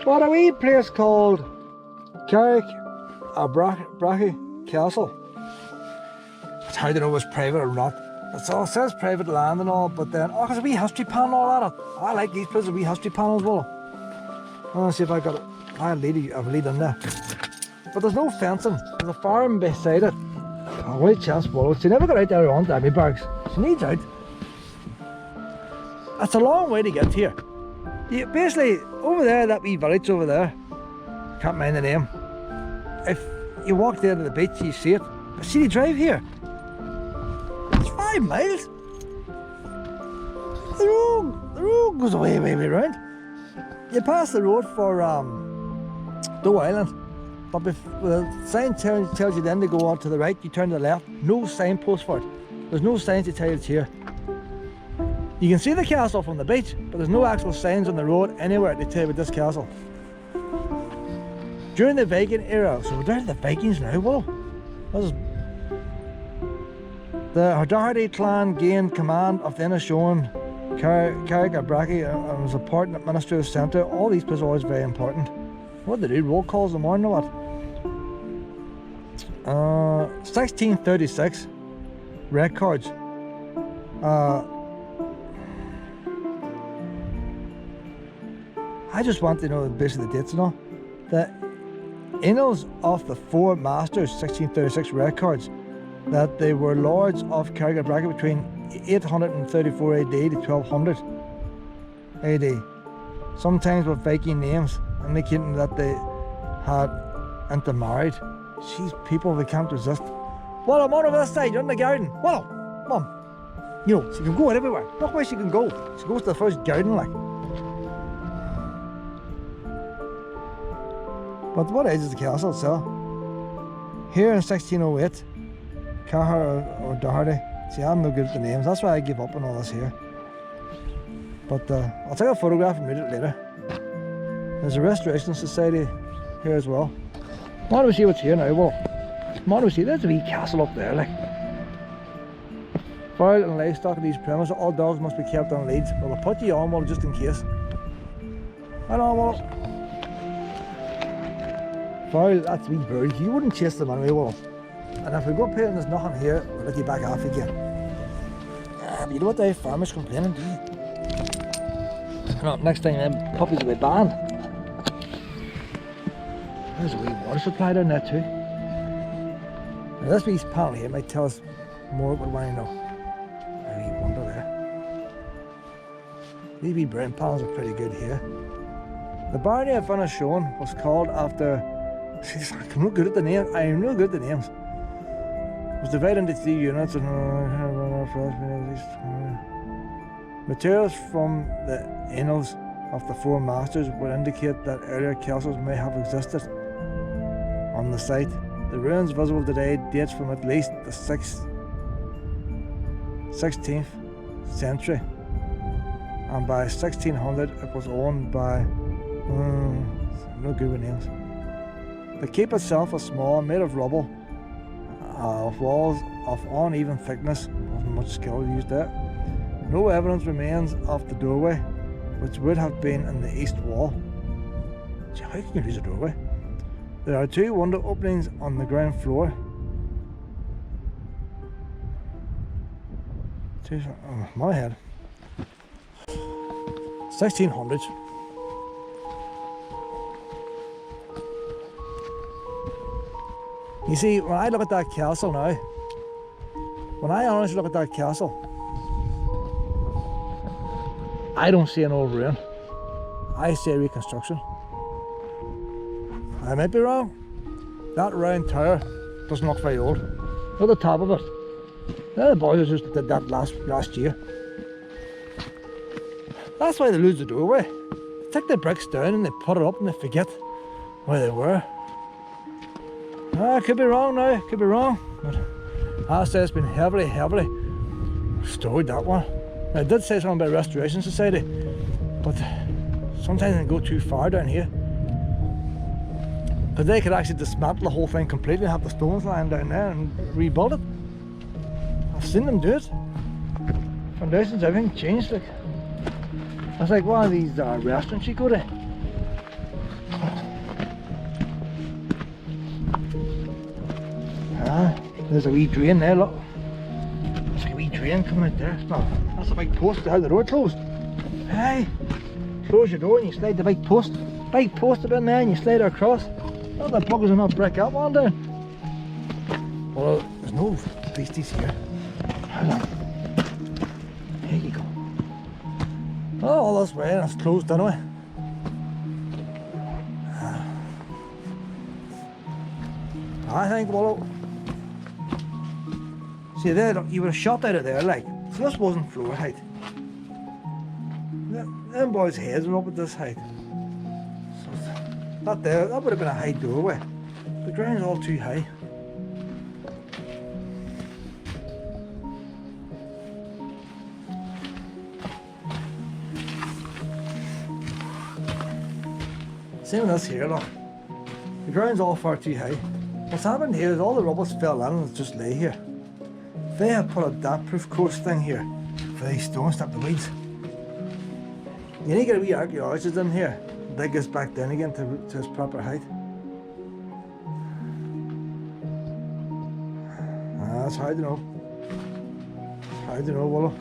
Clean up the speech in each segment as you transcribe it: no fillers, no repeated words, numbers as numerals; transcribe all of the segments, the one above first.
But a wee place called Carrickabraghy Castle. It's hard to know if it's private or not. It says private land and all, but then, oh, there's a wee history panel all at it. I like these places, wee history panels, well. I want to see if I got it. I'll lead in there. But there's no fencing. There's a farm beside it. Oh, what a chance, well. She never got out there on Derby Barracks. She needs out. It's a long way to get here. You, basically, over there, that wee village over there, can't mind the name. If you walk there to the beach, you see it. But see the drive here. It's 5 miles. The road goes way round. You pass the road for Doagh Island, but if the sign tells you then to go on to the right, you turn to the left. No signpost for it. There's no signs to tell you it's here. You can see the castle from the beach, but there's no actual signs on the road anywhere to tell you about this castle. During the Viking era, so we're down to the Vikings now, whoa. The Doherty clan gained command of the Henderson, Carrickabraghy, and was a important administrative centre. All these places are always very important. What did they do? Roll calls in the morning or what? 1636 records. I just want to know basically the dates and all. The annals of the four masters, 1636 records, that they were lords of Carrickabraghy between 834 AD to 1200 AD, sometimes with Viking names, indicating that they had intermarried. Jeez, people, they can't resist. Well, I'm on over this side, you're in the garden. Well, Mum, you know, she can go everywhere. Look where she can go. She goes to the first garden, like. But what age is the castle itself? Here in 1608, Carr or Doherty. See, I'm no good at the names, that's why I give up on all this here. But I'll take a photograph and read it later. There's a restoration society here as well. Want to see what's here now? Well, want to see, there's a wee castle up there, like. Fowl and livestock in these premises, all dogs must be kept on leads. Well, I'll put you on, well, just in case. Right on, well. Fowl, that's wee birds. You wouldn't chase them anyway, well. And if we go up here and there's nothing here, we'll let you back off again. But you know what the farmers complaining, do you? No, next time them puppies will be banned. There's a wee water supply down there too. Now this wee panel here might tell us more what we want to know. A wee wonder there. These wee brown panels are pretty good here. The barony I've finished showing was called after... I'm not good at the names. I'm not good at the names. It was divided into 3 units and materials from the annals of the four masters would indicate that earlier castles may have existed on the site. The ruins visible today dates from at least the 16th century, and by 1600 it was owned by no good with names. The keep itself was small, made of rubble, of walls of uneven thickness. Wasn't much skill used there. No evidence remains of the doorway, which would have been in the east wall. Gee, how can you lose a doorway? There are 2 window openings on the ground floor. My head. 1600s. You see, when I look at that castle now, when I honestly look at that castle, I don't see an old ruin. I see a reconstruction. I might be wrong. That round tower doesn't look very old. Look at the top of it. They're the boys who just did that last year. That's why they lose the doorway. They take the bricks down and they put it up and they forget where they were. I could be wrong now, could be wrong. But I say it's been heavily restored, that one. Now, I did say something about Restoration Society, but sometimes they go too far down here. Because they could actually dismantle the whole thing completely and have the stones lying down there and rebuild it. I've seen them do it. Foundations, everything changed. Like, it's like one of these restaurants you go to. There's a wee drain there, look. There's like a wee drain coming out there. No, that's a big post to have the road closed. Hey, close your door and you slide the big post. Big post up in there and you slide it across. Oh, the buggers will not break up one down. Well, there's no beasties here. Hold on. Here you go. Oh, all this way and it's closed anyway. I think, well, see there, look, you would have shot out of there, like, so this wasn't floor height. Them boys' heads were up at this height. So that there, that would have been a high doorway. The ground's all too high. Same with this here, look. The ground's all far too high. What's happened here is all the rubbish fell in and it's just lay here. They have put a damp-proof course thing here for these stones, stop the weeds. You need to get a wee archaeologist in here, dig this back down again to its proper height. That's hard to know. Hard to know, Willow.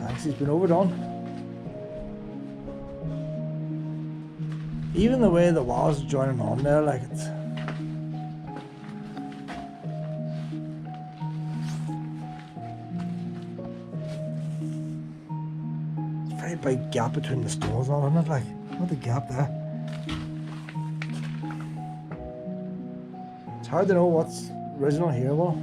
Thanks, he's been overdone. Even the way the walls are joining on there, like it's... Very big gap between the stones on, isn't it? Like, what the gap there? It's hard to know what's original here, well.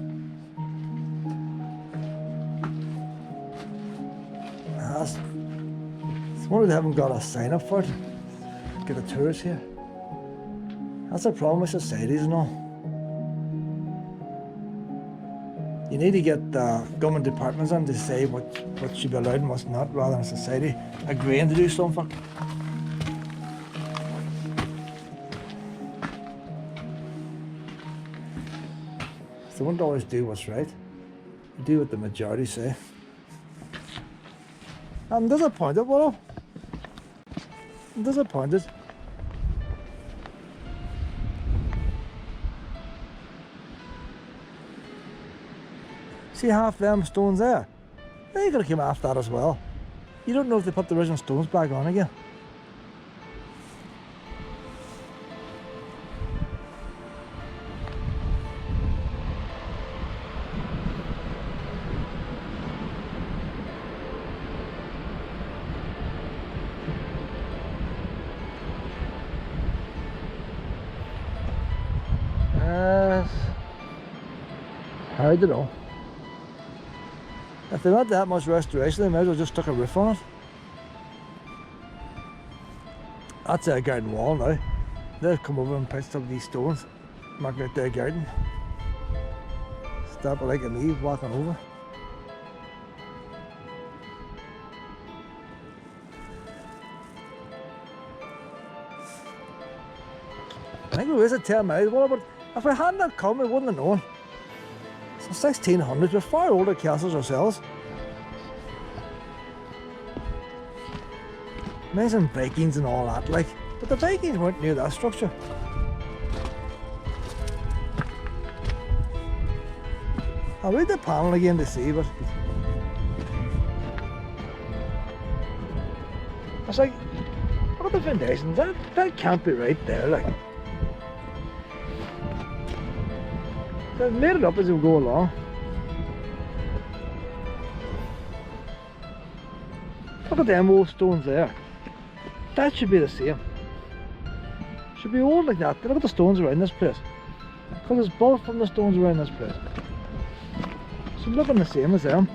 It's wonder they haven't got a sign up for it. Get the tourists here. That's a problem with societies and all. You need to get the government departments in to say what should be allowed and what's not, rather than a society agreeing to do something. So they won't always do what's right. You do what the majority say. I'm disappointed, Willow. I'm disappointed. See half them stones there? They could have come after that as well. You don't know if they put the original stones back on again. Hard to know. If they want that much restoration, they might as well just stick a roof on it. That's their garden wall now. They've come over and pitched up these stones, marking out their garden. Stop it like a me walking over. I think we wasted 10 minutes, but if we hadn't have come, we wouldn't have known. So 1600s, we're far older castles ourselves. Mention Vikings and all that, like, but the Vikings weren't near that structure. I'll read the panel again to see, but I was like, look at the foundations, that can't be right there, like. They've made it up as we go along. Look at them old stones there. That should be the same. Should be old like that. Look at the stones around this place. Look, there's both from the stones around this place. So looking the same as them.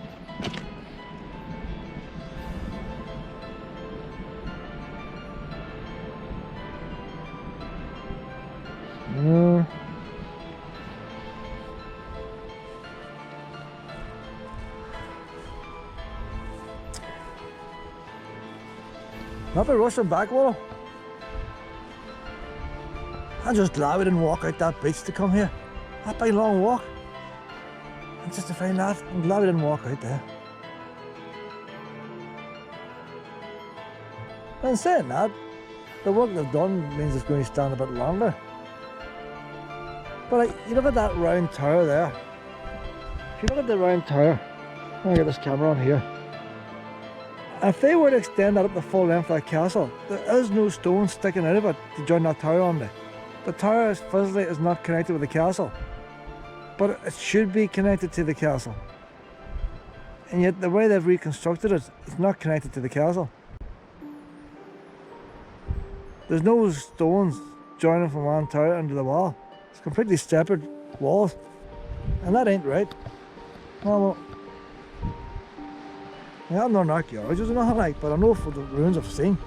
Not be rushing back, Willow. I'm just glad we didn't walk out that beach to come here. That big long walk. And just to find that, I'm glad we didn't walk out there. And saying that, the work they've done means it's going to stand a bit longer. But you look at that round tower there. If you look at the round tower, I'm going to get this camera on here. If they were to extend that up the full length of that castle, there is no stone sticking out of it to join that tower on there. The tower physically is not connected with the castle, but it should be connected to the castle. And yet the way they've reconstructed it, it's not connected to the castle. There's no stones joining from one tower into the wall. It's completely separate walls. And that ain't right. Well, I'm not an archaeologist or nothing like, but I know for the ruins I've seen,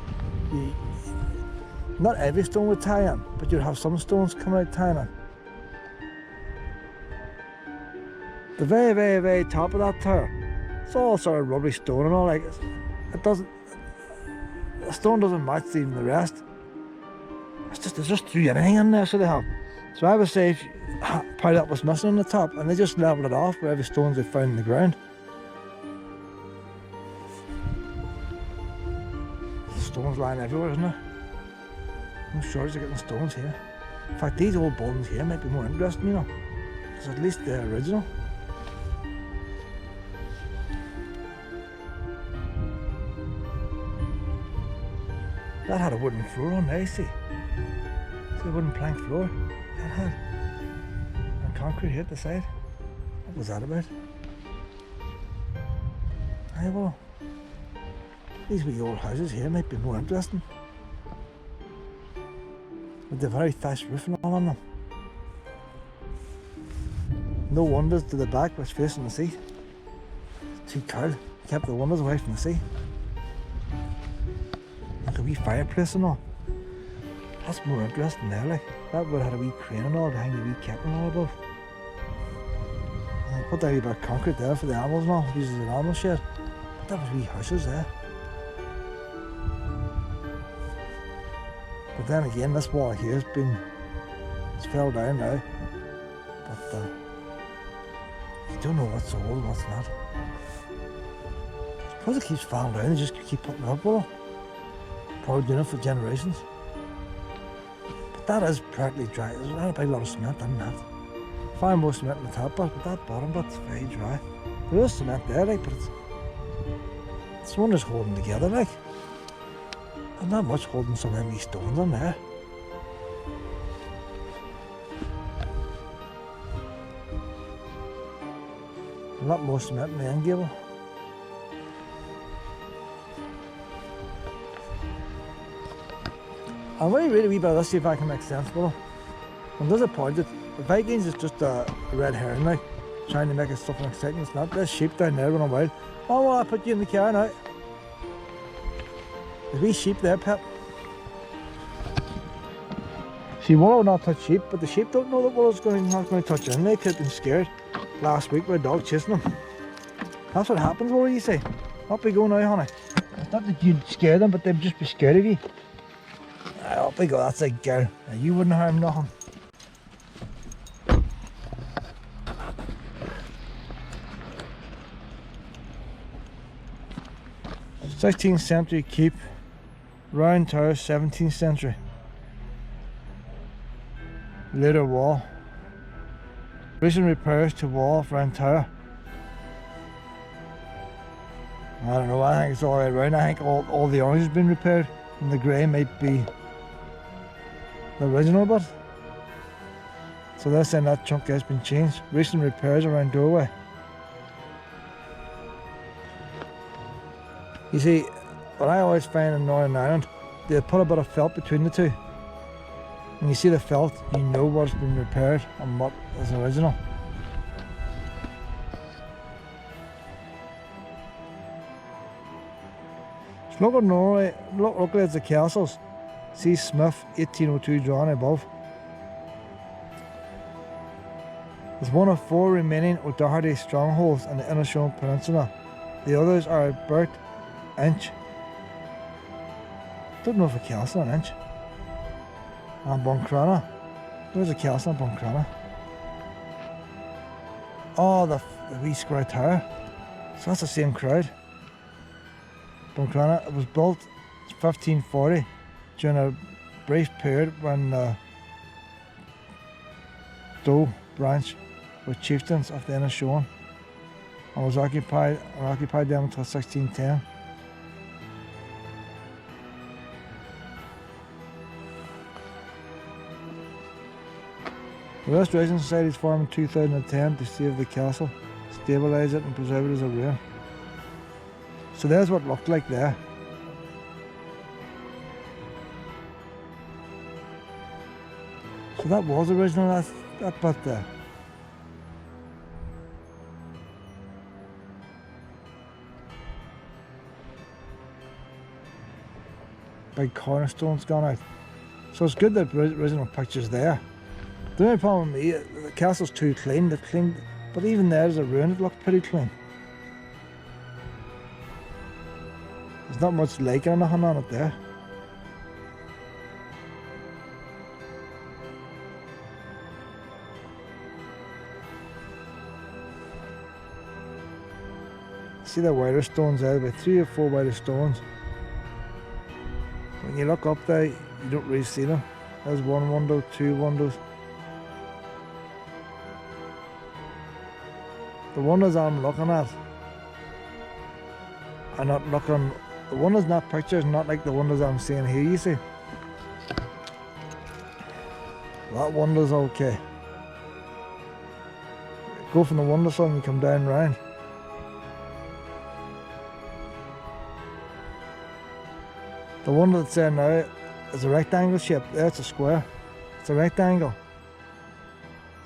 not every stone would tie in, but you'd have some stones coming out tying in. The very, very, very top of that tower, it's all sort of rubbery stone and all, like, the stone doesn't match even the rest. They just threw anything in there, so they have. So I would say if part of that was missing on the top, and they just levelled it off with every stones they found in the ground. Stones lying everywhere, isn't there? No shortage of getting stones here. In fact, these old buildings here might be more interesting, you know, because at least they're original. That had a wooden floor on there, see? See a wooden plank floor? That had. And concrete here at the side. What was that about? Aye, well, these wee old houses here might be more interesting. With the very thatched roof and all on them. No windows to the back, which facing the sea. It's too cold. Kept the windows away from the sea. Like a wee fireplace and all. That's more interesting there, like. That would have had a wee crane and all behind the wee kettle and all above. And I put that wee bit of concrete there for the animals and all, used as an animal shed. But that was wee houses there. But then again, this wall here it's fell down now. But you don't know what's old and what's not. I suppose it keeps falling down, they just keep putting it up with it. Probably doing it for generations. But that is practically dry. There's not a lot of cement in that. Far more cement in the top part, but that bottom bit's very dry. There is cement there, like, but it's one that's holding together, like. And not much holding some of these stones on there. A lot more cement in the end gable. I'm going to read a wee bit of this, see if I can make sense of it. I'm disappointed. The Vikings is just a red herring, like, trying to make it something exciting. It's not. There's sheep down there running wild. Oh, well, I'll put you in the car now. There's wee sheep there, Pep. See, Willow will not touch sheep, but the sheep don't know that Willow's not going to touch them. They could have been scared last week by a dog chasing them. That's what happens, Willow, you see. Up we go now, honey. It's not that you'd scare them, but they'd just be scared of you. Up we go, that's a girl. Now, you wouldn't harm nothing. '16th century keep, round tower, 17th century. Later wall. Recent repairs to wall of round tower. I don't know, I think it's all right round. I think all the orange has been repaired and the grey might be the original bit. So they're saying that chunk has been changed. Recent repairs around doorway. You see, what I always find in Northern Ireland, they put a bit of felt between the two. When you see the felt, you know what's been repaired and what is original. So locally at the castles, see Smith 1802 drawn above. It's one of 4 remaining O'Doherty strongholds in the Inishowen Peninsula. The others are Burt, Inch. Don't know if a castle in Inch. And Buncrana. Where's the castle in Buncrana? Oh, the wee square tower. So that's the same crowd. Buncrana. It was built in 1540 during a brief period when Doagh branch with chieftains of the Inishowen, and occupied them until 1610. The Restoration Society was formed in 2010 to save the castle, stabilise it and preserve it as a ruin. So there's what it looked like there. So that was original, that bit there. Big cornerstone's gone out. So it's good that the original picture's there. The only problem with me, the castle's too clean, but even there as a ruin it looked pretty clean. There's not much lake or nothing on it there. See the wider stones there, about 3 or 4 wider stones. When you look up there, you don't really see them. There's one window, 2 windows. The windows I'm looking at are not looking, the windows in that picture is not like the windows I'm seeing here, you see. That window's okay. Go from the windowsill and you come down round. The window that's there now is a rectangle shape. There it's a square. It's a rectangle.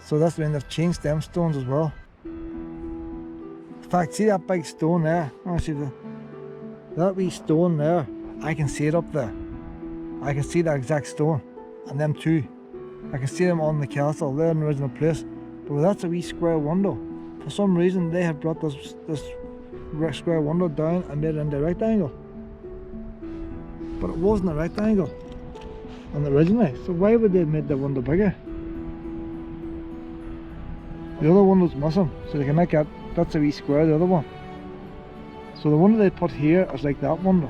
So that's when they've changed them stones as well. In fact, see that big stone there? Oh, see that wee stone there? I can see it up there. I can see that exact stone. And them two. I can see them on the castle. They're in the original place. But that's a wee square window. For some reason, they have brought this square window down and made it into a rectangle. But it wasn't a rectangle originally, so why would they have made the window bigger? The other window's missing, so they can make that's a wee square, the other one. So the window they put here is like that window.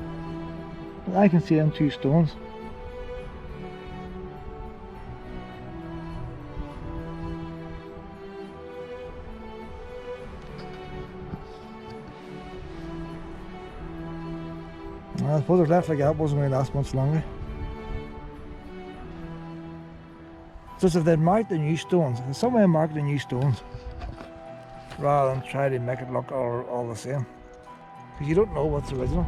But I can see them 2 stones. I suppose if left like that wasn't going to last much longer. Just if they'd marked the new stones, somewhere mark the new stones, rather than try to make it look all the same. Because you don't know what's original.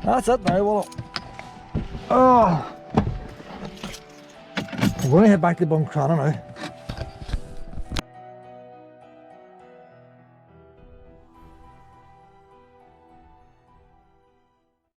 That's it now, well. Oh! I'm going to head back to Buncrana now.